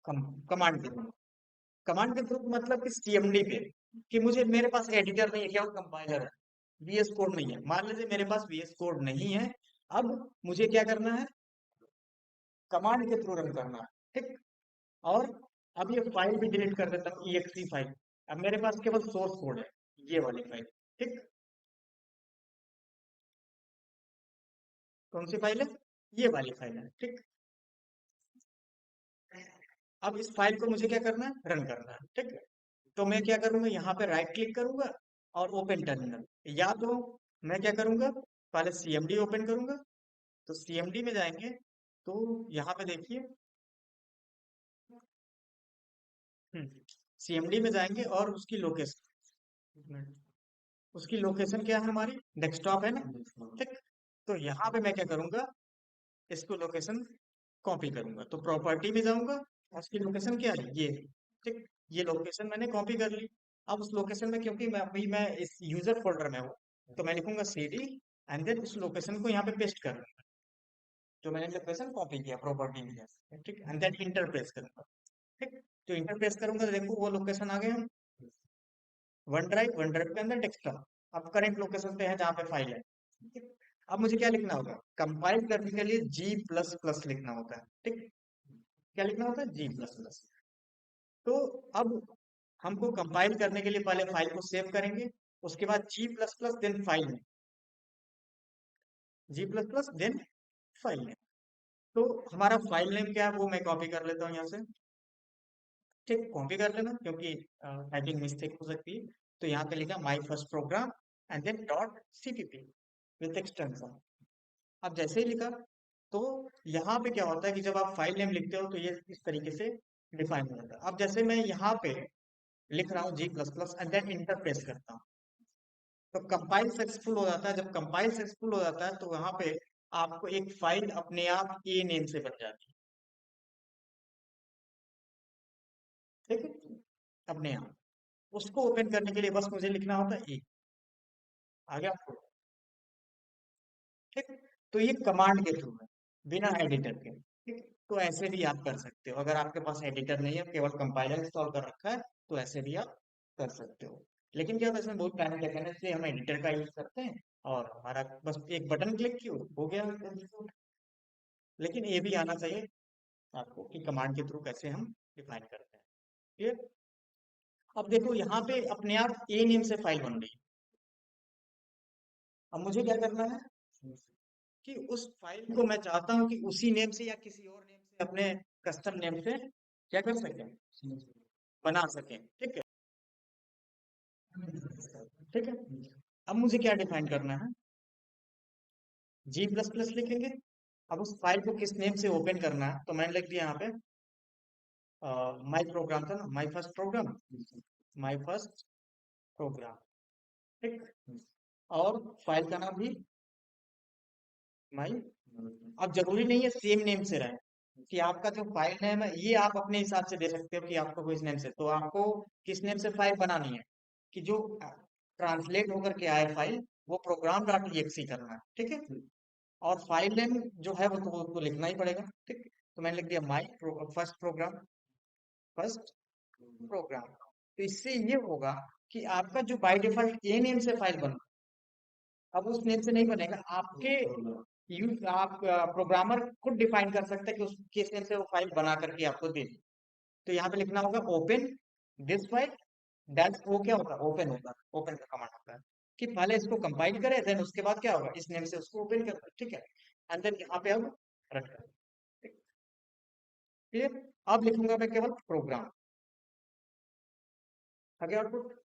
कमांड के थ्रू। कमांड के थ्रू मतलब कि सीएमडी पे, कि मुझे मेरे पास एडिटर नहीं है, केवल कंपाइलर है, वीएस कोड नहीं है। मान लीजिए मेरे पास वीएस कोड नहीं है, अब मुझे क्या करना है, कमांड के थ्रू रन करना है। ठीक, और अब ये फाइल भी डिलीट कर देता हूँ, EXE फाइल। अब मेरे पास केवल सोर्स कोड है, ये वाली फाइल। ठीक, कौन सी फाइल है, ये वाली फाइल है। ठीक, अब इस फाइल को मुझे क्या करना है, रन करना है। ठीक है, तो मैं क्या करूंगा, यहाँ पे राइट क्लिक करूंगा और ओपन टर्मिनल, या तो मैं क्या करूंगा, पहले सीएमडी ओपन करूंगा। तो सीएमडी में जाएंगे तो यहाँ पे देखिए, सीएमडी में जाएंगे और उसकी लोकेशन, उसकी लोकेशन क्या है, हमारी डेस्कटॉप है ना। ठीक, तो यहाँ पे मैं क्या करूंगा, इसको लोकेशन कॉपी करूंगा। तो प्रॉपर्टी में जाऊंगा और उसकी लोकेशन क्या है, ये। ठीक, ये लोकेशन मैंने कॉपी कर ली। अब उस लोकेशन में, क्योंकि मैं इस यूजर फोल्डर में हूँ, तो मैं लिखूंगा CD एंड देन उस लोकेशन को यहाँ पे पेस्ट कर दूंगा, जो मैंने लोकेशन कॉपी किया प्रॉपर्टी में जाके। ठीक, एंड देन इंटर प्रेस करूंगा। ठीक, तो इंटर प्रेस करूंगा तो देखो वो लोकेशन आ गए हम, वन ड्राइव के अंदर डेस्कटॉप। अब करंट लोकेशन पे है जहाँ पे फाइल है। ठीक, अब मुझे क्या लिखना होगा, कंपाइल करने के लिए G++ लिखना होता है। ठीक, क्या लिखना होता है, G++। तो अब हमको कंपाइल करने के लिए पहले फाइल को सेव करेंगे, उसके बाद G++ then file name, G++ then file name. तो हमारा फाइल नेम क्या है वो मैं कॉपी कर लेता हूँ यहाँ से। ठीक, कॉपी कर लेना क्योंकि टाइपिंग मिस्टेक हो सकती है। तो यहाँ पे लिखा my first program and then dot CPP with extension. अब जैसे ही लिखा, तो यहाँ पे क्या होता है कि जब आप फाइल नेम लिखते हो तो ये इस तरीके से डिफाइन हो जाता है। अब जैसे मैं यहाँ पे लिख रहा हूँ G plus plus and then enter press करता हूँ, तो कंपाइल सक्सेसफुल हो जाता है। जब कंपाइल सक्सेसफुल हो जाता है तो वहां पे आपको एक फाइल अपने आप ए नेम से बन जाती है, ठीक है, अपने आप। उसको ओपन करने के लिए बस मुझे लिखना होता है ए। आगे आपको, ठीक। तो ये कमांड के थ्रू है, बिना एडिटर के, ठीक। तो ऐसे भी आप कर सकते हो, अगर आपके पास एडिटर नहीं है, केवल कंपाइलर इंस्टॉल कर रखा है, तो ऐसे भी आप कर सकते हो। लेकिन क्या होता है, इसमें बहुत टाइम लगता है, इसलिए हम एडिटर का यूज करते हैं और हमारा बस एक बटन क्लिक किया हो गया execute। लेकिन ये भी आना चाहिए आपको कि कमांड के थ्रू कैसे हम डिफाइन करते हैं। क्लियर? अब देखो यहाँ पे अपने आप ए नेम से फाइल बन रही है। अब मुझे क्या करना है कि उस फाइल को मैं चाहता हूँ कि उसी नेम से या किसी और नेम से, अपने कस्टम नेम से क्या कर सकें, बना सकें, ठीक है। ठीक है, अब मुझे क्या डिफाइन करना है, जी प्लस प्लस लिखेंगे। अब उस फाइल को किस नेम से ओपन करना है, तो मैंने लिख दिया यहाँ पे माई प्रोग्राम था ना, my first program, my first program, ठीक। और फाइल का नाम भी माई। अब जरूरी नहीं है सेम नेम से रहे, कि आपका जो फाइल नेम है ये आप अपने हिसाब से दे सकते हो कि आपको किस नेम से, तो आपको किस नेम से फाइल बनानी है कि जो ट्रांसलेट होकर के आए फाइल, वो प्रोग्राम डॉट एक्सी करना है, ठीक है। और फाइल नेम जो है वो तो लिखना ही पड़ेगा, ठीक। तो मैंने लिख दिया my first program, first program. तो इससे ये होगा कि आपका जो बाय डिफॉल्ट ए नेम से फाइल बन, अब उस नेम से नहीं बनेगा, आपके यूज आप प्रोग्रामर खुद डिफाइन कर सकते हैं कि उस किस नेम से वो फाइल बना करके आपको दे। तो यहाँ पे लिखना होगा ओपन दिस फाइल, दैट वो क्या होगा, ओपन होगा, ओपन का कमांड होता है कि पहले इसको कंपाइल करे, देन उसके बाद क्या होगा, इस नेम से उसको ओपन करना, ठीक है। एंड देन यहाँ पे अब रन कर, ठीक है। अब लिखूंगा मैं केवल प्रोग्राम, आगे आउटपुट।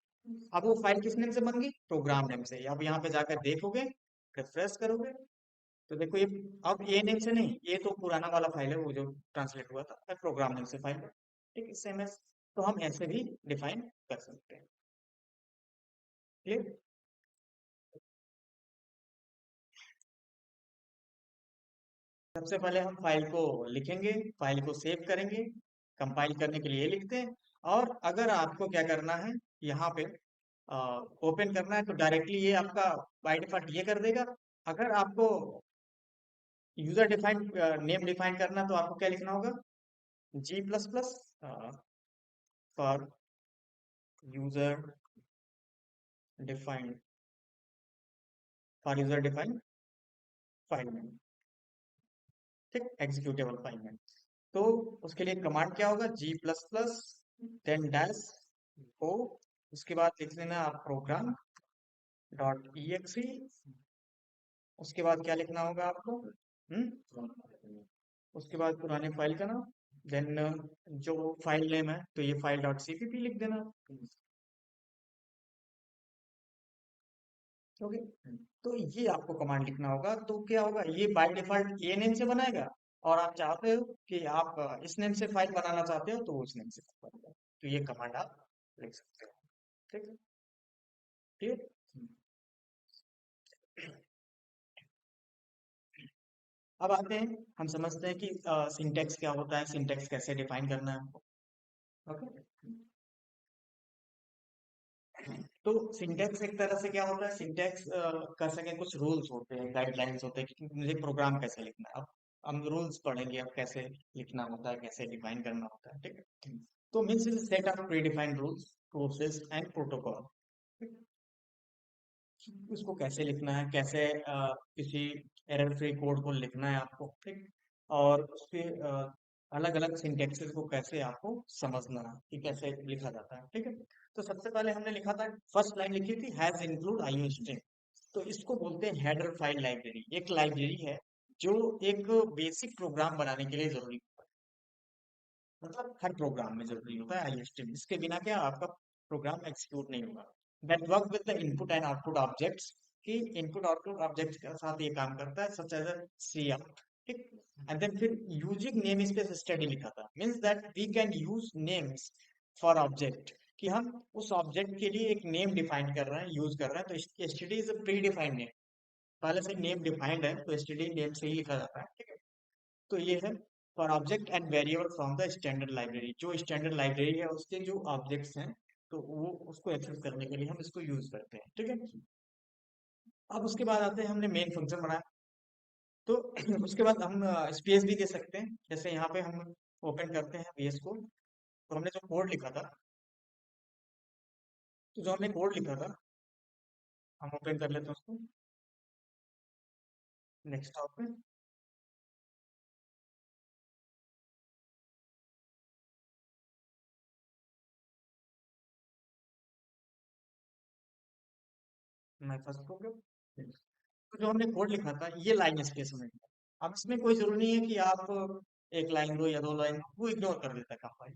अब वो फाइल किस नेम से बन गई, प्रोग्राम नेम से। अब यहाँ पे जाकर देखोगे, रिफ्रेश करोगे, तो देखो ये अब ये नेम से नहीं, ये तो पुराना वाला फाइल है वो जो ट्रांसलेट हुआ था, प्रोग्राम नेम से फाइल है, ठीक है, सेम एस। तो हम ऐसे भी डिफाइन कर सकते हैं, क्लियर। सबसे पहले हम फाइल को लिखेंगे, फाइल को सेव करेंगे, कंपाइल करने के लिए लिखते हैं। और अगर आपको क्या करना है, यहाँ पे ओपन करना है, तो डायरेक्टली ये आपका बाय डिफॉल्ट ये कर देगा। अगर आपको यूजर डिफाइन नेम डिफाइन करना, तो आपको क्या लिखना होगा, G plus plus for user defined, for user defined file name, ठीक, एग्जीक्यूटेबल फाइल नेम। तो उसके लिए कमांड क्या होगा, G plus plus then dash O, उसके बाद लिख लेना आप प्रोग्राम डॉट ई, उसके बाद क्या लिखना होगा आपको, उसके बाद पुराने फाइल का नाम, देन जो फाइल नेम है तो ये फाइल डॉट सीपीपी लिख देना, ओके। तो ये आपको कमांड लिखना होगा, तो क्या होगा, ये बाय डिफॉल्ट ए नेम से बनाएगा। और आप चाहते हो कि आप इस नेम से फाइल बनाना चाहते हो, तो उस नेम से बनाएगा। तो ये कमांड आप लिख सकते हो, ठीक है, ठीक। अब आते हैं, हम समझते हैं कि सिंटेक्स क्या होता है, सिंटेक्स कैसे डिफाइन करना है हमको, ओके। तो सिंटेक्स एक तरह से क्या होता है, सिंटेक्स कह सके कुछ रूल्स होते हैं, गाइडलाइंस होते हैं कि मुझे प्रोग्राम कैसे लिखना है। अब हम रूल्स पढ़ेंगे, अब कैसे लिखना होता है, कैसे डिफाइन करना होता है, ठीक है। तो means is set of pre defined rules, process and protocol. उसको कैसे लिखना है, कैसे किसी एरर फ्री कोड को लिखना है आपको, ठीक। और उसके अलग अलग सिंटेक्सेस को कैसे आपको समझना है कि कैसे लिखा जाता है, ठीक है। तो सबसे पहले हमने लिखा था, फर्स्ट लाइन लिखी थी हैज इंक्लूड आईओ स्ट्रिंग। तो इसको बोलते हैं हेडर फाइल लाइब्रेरी, एक लाइब्रेरी है जो एक बेसिक प्रोग्राम बनाने के लिए जरूरी है। मतलब हर प्रोग्राम में जरूरी होता है ISTM, इसके बिना क्या आपका प्रोग्राम एग्जीक्यूट नहीं होगा। That work with the input and output objects, कि इनपुट आउटपुट ऑब्जेक्ट्स के साथ ये काम करता है, सच एज सी आउट, ठीक। एंड देन फिर यूजिंग नेम स्पेस स्टडी लिखा था, means that we can use names for object, कि हम उस ऑब्जेक्ट के लिए एक नेम डिफाइन कर रहे हैं, यूज कर रहे हैं। तो STD is a pre defined name, पहले से नेम डिफाइंड है, तो एसटीडी नेम से ही लिखा जाता है, ठीक है। तो ये है for object and variable from the standard library, जो स्टैंडर्ड लाइब्रेरी है उसके जो ऑब्जेक्ट्स हैं, तो वो उसको एक्सेस करने के लिए हम इसको यूज करते हैं, ठीक है। अब उसके बाद आते हैं, हमने मेन फंक्शन बनाया, तो उसके बाद हम स्पेस भी दे सकते हैं। जैसे यहाँ पे हम ओपन करते हैं VS को, तो हमने जो कोड लिखा था, तो जो हमने कोड लिखा था, हम ओपन कर लेते हैं उसको डेस्कटॉप पे। मैं फर्स्ट प्रोग्राम, तो जो हमने कोड लिखा था ये लाइन स्पेस में है। अब इसमें कोई जरूरी नहीं है कि आप एक लाइन दो या दो लाइन, वो इग्नोर कर देता है काम।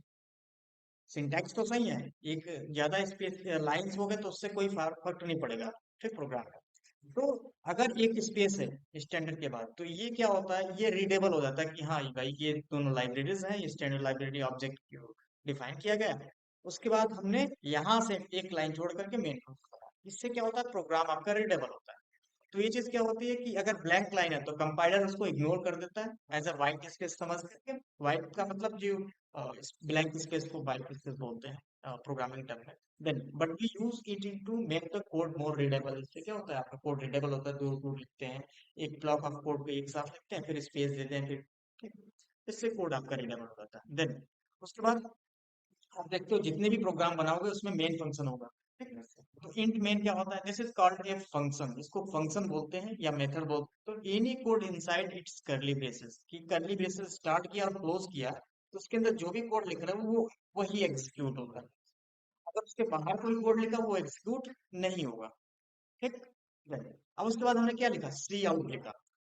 सिंटैक्स तो सही है, एक ज्यादा स्पेस लाइंस हो गए तो उससे कोई फर्क नहीं पड़ेगा, ठीक प्रोग्राम का। तो अगर एक स्पेस है स्टैंडर्ड के बाद, तो ये क्या होता है, ये रीडेबल हो जाता है कि हाँ भाई ये दोनों लाइब्रेरीज हैं, ये स्टैंडर्ड लाइब्रेरी ऑब्जेक्ट डिफाइन किया गया है। उसके बाद हमने यहाँ से एक लाइन छोड़ करके मेन फंक्शन, इससे क्या होता है, प्रोग्राम आपका रीडेबल होता है। तो ये चीज क्या होती है कि अगर ब्लैंक लाइन है तो कंपाइलर उसको इग्नोर कर देता है एज अ व्हाइट स्पेस समझ करके। व्हाइट का मतलब जो ब्लैंक स्पेस को व्हाइट स्पेस बोलते हैं प्रोग्रामिंग टर्म में। Then but we use it to make the code more readable. इससे क्या होता है, आपका कोड रीडेबल होता है, दो कोड लिखते हैं, एक ब्लॉक ऑफ कोड को एक साथ लिखते हैं, फिर स्पेस देते हैं, फिर ठीक। इससे कोड आपका रीडेबल हो जाता है। देन उसके बाद आप देखते हो जितने भी प्रोग्राम बनाओगे उसमें मेन फंक्शन होगा, ठीक है। तो इंट मेन क्या होता है, this is called a function, इसको फंक्शन बोलते हैं या मेथड बोलते हैं। तो एनी कोड इनसाइड इट्स करली ब्रेसेस, कि करली ब्रेसेस स्टार्ट किया और क्लोज किया, तो उसके अंदर जो भी कोड लिख रहे हैं वो वही एग्जीक्यूट होगा। अगर उसके बाहर कोई कोड लिखा वो एग्जीक्यूट नहीं होगा, ठीक। अब उसके बाद हमने क्या लिखा, सी आउट लिखा,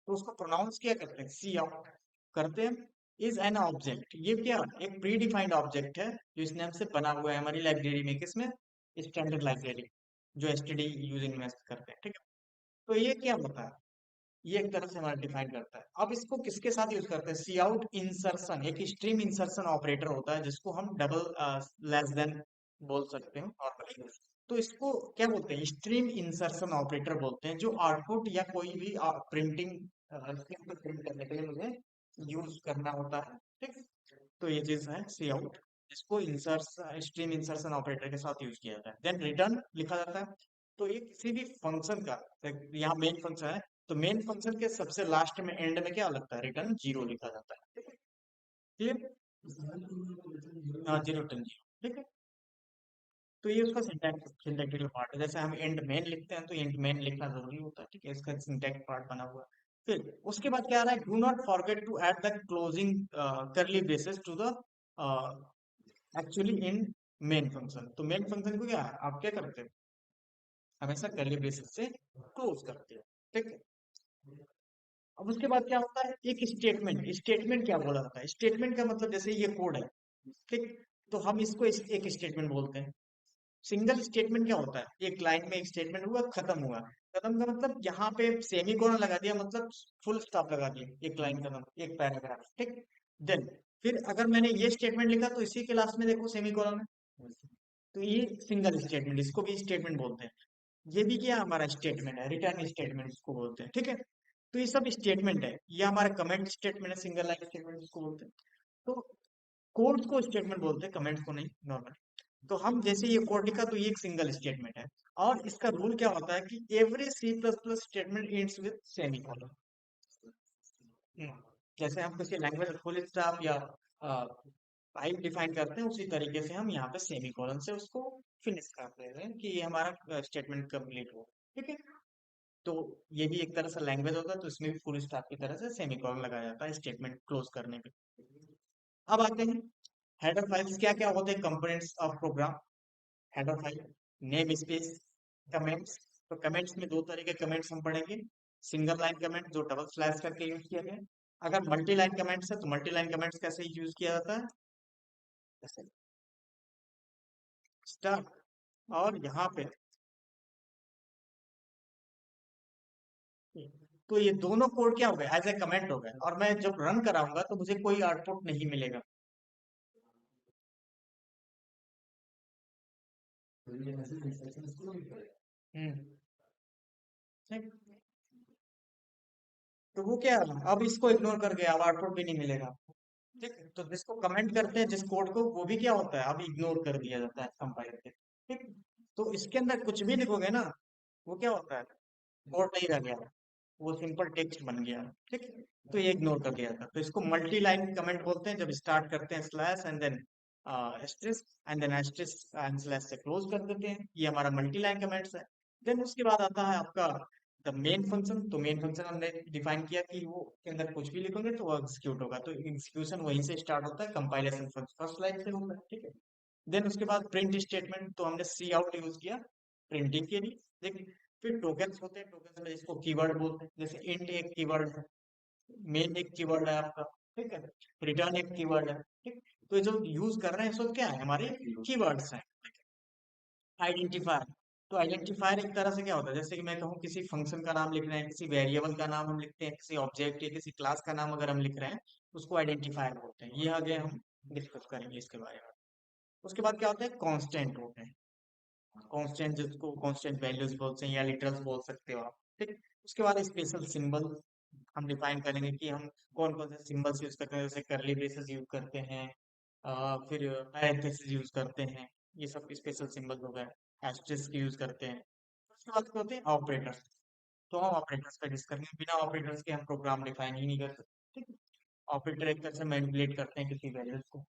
तो उसको प्रोनाउंस क्या करते हैं, सी आउट करते हैं। इज एन ऑब्जेक्ट, ये क्या एक प्री डिफाइंड ऑब्जेक्ट है जो इस नाम से बना हुआ है हमारी लाइब्रेरी में, किसमें, स्टैंडर्ड लाइब्रेरी, जो एसटीडी यूजिंग में करते हैं, ठीक है। तो ये क्या होता है, ये एक तरह से हमारा डिफाइन करता है। अब इसको किसके साथ यूज करते हैं, सी आउट इंसर्शन, एक स्ट्रीम इंसर्शन ऑपरेटर होता है जिसको हम डबल लेस देन बोल सकते हैं नॉर्मली। तो इसको क्या बोलते हैं, स्ट्रीम इंसर्शन ऑपरेटर बोलते हैं, जो आउटपुट या कोई भी प्रिंटिंग स्क्रीन पर प्रिंट करने के लिए मुझे यूज करना होता है, ठीक। तो ये चीज है सी आउट, इसको इंसर्शन स्ट्रीम इंसर्शन ऑपरेटर के साथ यूज किया जाता है। देन रिटर्न लिखा जाता है। तो ये किसी भी फंक्शन का, यहाँ मेन फंक्शन है, तो मेन फंक्शन के सबसे लास्ट में एंड में क्या लगता है, रिटर्न जीरो लिखा जाता है, ठीक है। क्लियर, हाँ जीरो रिटर्न जीरो, ठीक है। तो ये उसका सिंटैक्टिकल पार्ट है। जैसे हम एंड मेन लिखते हैं तो एंड मेन लिखना जरूरी होता है, ठीक है, इसका सिंटैक्स पार्ट बना हुआ है। फिर उसके बाद क्या आ रहा है, do not forget to add the closing curly braces to the actually in main function. तो मेन फंक्शन को क्या है, आप क्या करते हो, हमेशा करली ब्रेसेस से क्लोज करते हो, ठीक है। अब उसके बाद क्या होता है, एक स्टेटमेंट, स्टेटमेंट क्या बोला जाता है, स्टेटमेंट का मतलब जैसे ये कोड है, ठीक। तो हम इसको एक स्टेटमेंट बोलते हैं। सिंगल स्टेटमेंट क्या होता है, एक लाइन में एक स्टेटमेंट हुआ, खत्म हुआ। खत्म का मतलब यहाँ पे सेमी कोलन लगा दिया, मतलब फुल स्टॉप लगा दिया, एक लाइन खत्म, एक पैराग्राफ, ठीक। देन फिर अगर मैंने ये स्टेटमेंट लिखा तो इसी के लास्ट में देखो सेमी कोलन है, तो ये सिंगल स्टेटमेंट, इसको भी स्टेटमेंट बोलते हैं। ये भी क्या हमारा स्टेटमेंट है, रिटर्न स्टेटमेंट इसको बोलते हैं, ठीक है। तो ये सब स्टेटमेंट है, ये हमारा कमेंट स्टेटमेंट है, सिंगल लाइन स्टेटमेंट इसको बोलते हैं। तो कोड को स्टेटमेंट बोलते हैं, कमेंट्स को नहीं, नॉर्मल। तो हम जैसे ये कोड लिखा तो ये एक सिंगल स्टेटमेंट है। और इसका रूल क्या होता है कि every C plus plus statement ends with semicolon. जैसे हम किसी लैंग्वेज फुल स्टॉप या पाइप डिफाइन करते हैं, उसी तरीके से हम यहाँ पे सेमीकोलन से उसको फिनिश कर देते हैं कि ये हमारा स्टेटमेंट कंप्लीट हो, ठीक है। तो ये भी एक तरह से लैंग्वेज होता है, तो इसमें भी फुल स्टॉप की तरह से सेमीकोलन लगाया जाता है स्टेटमेंट क्लोज करने पे। अब आते हैं हेडर फाइल्स, क्या क्या होते हैं components of program. Header file, name space, comments. तो कमेंट्स में दो तरह के कमेंट्स हम पढ़ेंगे, सिंगल लाइन कमेंट जो डबल स्लैश करके यूज किया गया। अगर मल्टी लाइन कमेंट्स है तो मल्टी लाइन कमेंट्स कैसे यूज किया जाता है, ऐसे स्टार्ट, और यहाँ पे तो ये दोनों कोड क्या हो गए, एज ए कमेंट हो गए, और मैं जब रन कराऊंगा तो मुझे कोई आउटपुट नहीं मिलेगा। हम्म। ठीक। तो वो क्या है, अब इसको इग्नोर कर गया, अब आउटपुट भी नहीं मिलेगा। ठीक है, तो जिसको कमेंट करते हैं जिस कोड को, वो भी क्या होता है, अब इग्नोर कर दिया जाता है कंपाइलर के। ठीक। तो इसके अंदर कुछ भी लिखोगे ना, वो क्या होता है, कोड नहीं रह गया, वो सिंपल टेक्स्ट बन गया। ठीक है, तो ये इग्नोर कर दिया था। तो इसको मल्टी लाइन कमेंट बोलते हैं, जब स्टार्ट करते हैं slash and then asterisk and then asterisk and slash से क्लोज कर देते हैं, ये हमारा मल्टी लाइन कमेंट्स है। देन उसके बाद आता है आपका द मेन फंक्शन। तो मेन फंक्शन हमने डिफाइन किया कि वो के अंदर कुछ भी लिखोगे तो वो एग्जीक्यूट होगा, तो एग्जीक्यूशन वहीं से स्टार्ट होता है, कंपाइलेशन फर्स्ट लाइन से होता है। ठीक है, देन उसके बाद प्रिंट स्टेटमेंट, तो हमने सी आउट यूज किया प्रिंटिंग के लिए। देखिए, फिर टोकन्स होते हैं, टोकन्स में इसको कीवर्ड बोलते हैं, जैसे इंट एक कीवर्ड है, मेन एक कीवर्ड है आपका। ठीक है, रिटर्न एक कीवर्ड है। ठीक, तो ये जो यूज कर रहे हैं सब क्या है, हमारे कीवर्ड्स हैं। आइडेंटिफायर, तो आइडेंटिफायर एक तरह से क्या होता है, जैसे कि मैं कहूँ किसी फंक्शन का नाम लिख रहे हैं, किसी वेरिएबल का नाम हम लिखते हैं, किसी ऑब्जेक्ट या किसी क्लास का नाम अगर हम लिख रहे हैं, उसको आइडेंटिफायर बोलते हैं। ये आगे हम डिस्कस करेंगे इसके बारे में। उसके बाद क्या होता है, कांस्टेंट होते हैं। कांस्टेंट, जिसको कांस्टेंट वैल्यूज बोलते हैं या लिटरल्स बोल सकते हो आप। ठीक, उसके बाद स्पेशल सिंबल हम डिफाइन करेंगे कि हम कौन कौन से सिंबल्स यूज करते हैं, जैसे करली ब्रेसेस यूज करते हैं, फिर पैरेंथेसिस यूज करते हैं, ये सब स्पेशल सिंबल हो गए। एस्टेरिस्क यूज करते हैं। उसके बाद क्या होते हैं, ऑपरेटर्स। तो हम ऑपरेटर्स पे डिस्कस करेंगे, बिना ऑपरेटर्स के हम प्रोग्राम डिफाइन ही नहीं कर सकते। ठीक, ऑपरेटर एक तरह से मैनिपुलेट करते हैं किसी वैल्यूज को,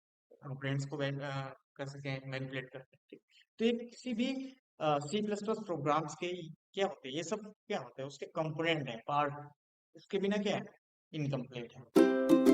ऑपरेंड्स को कर सके मैनिपुलेट करते हैं। ठीक, तो ये किसी भी सी प्लस प्लस प्रोग्राम्स के क्या होते हैं, ये सब क्या होते हैं, उसके कंपोनेंट है, पार्ट, उसके बिना क्या है, इनकम्प्लीट है।